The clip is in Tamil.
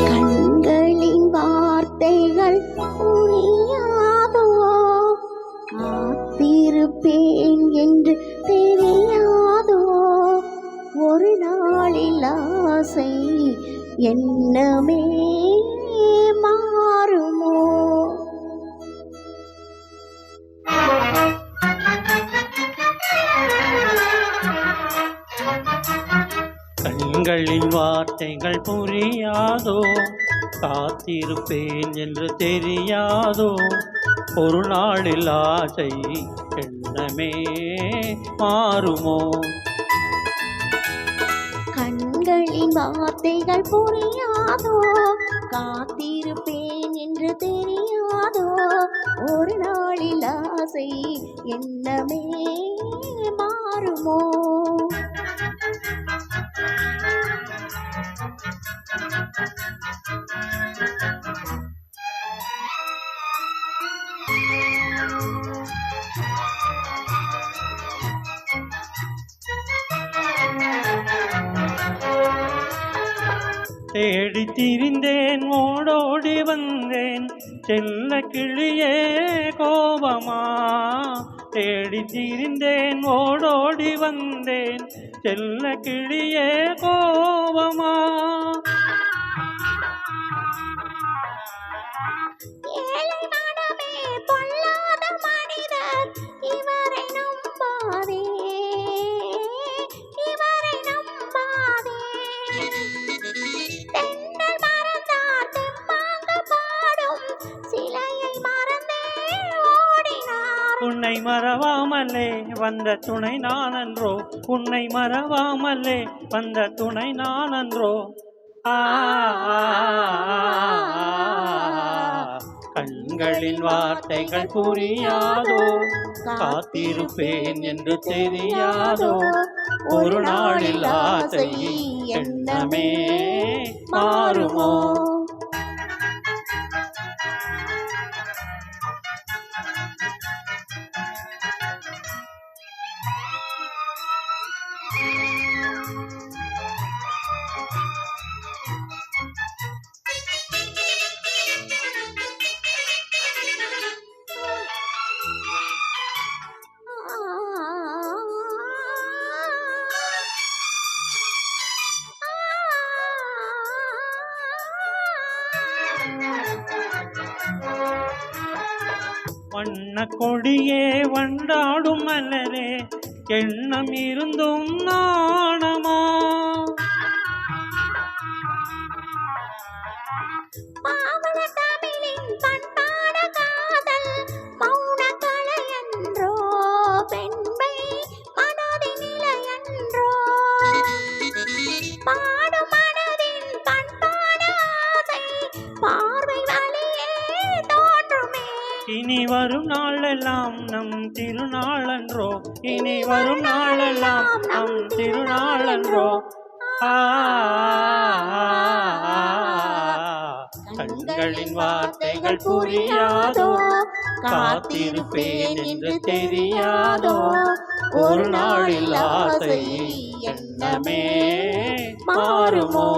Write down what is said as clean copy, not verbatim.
கண்களின் வார்த்தைகள் புரியாதோ, காத்திருப்பேன் என்று தெரியாதோ, ஒரு நாளில் ஆசை எண்ணமே மாறுமோ? கண்களின் வார்த்தைகள் புரியாதோ, காத்திருப்பேன் என்று தெரியாதோ, ஒரு நாளில் ஆசை எண்ணமே மாறுமோ? கண்களின் வார்த்தைகள் புரியாதோ, காத்திருப்பேன் என்று தெரியாதோ, ஒரு நாளில் ஆசை எண்ணமே மாறுமோ? தேடி திரிந்தேன், ஓடோடி வந்தேன், செல்ல கிளியே கோபமா? தேடி திரிந்தேன், ஓடோடி வந்தேன், செல்ல கிளியே கோபமா? உன்னை மறவாமலே வந்த துணை நானன்றோ, உன்னை மறவாமலே வந்த துணை நானன்றோ. கண்களின் வார்த்தைகள் புரியாதோ, காத்திருப்பேன் என்று தெரியாதோ, ஒரு நாளில் ஆசை எண்ணமே மாறுமோ? வண்ண கொடியே வண்டாடும் மலரே, எண்ணம் இருந்தும் நாணமா? இனி வரும் நாளெல்லாம் நம் திருநாளன்றோ, இனி வரும் நாளெல்லாம் நம் திருநாளன்றோ. கண்களின் வார்த்தைகள் புரியாதோ, காத்திருப்பேன் என்று தெரியாதோ, ஒரு நாளில் ஆசை எண்ணமே மாறுமோ?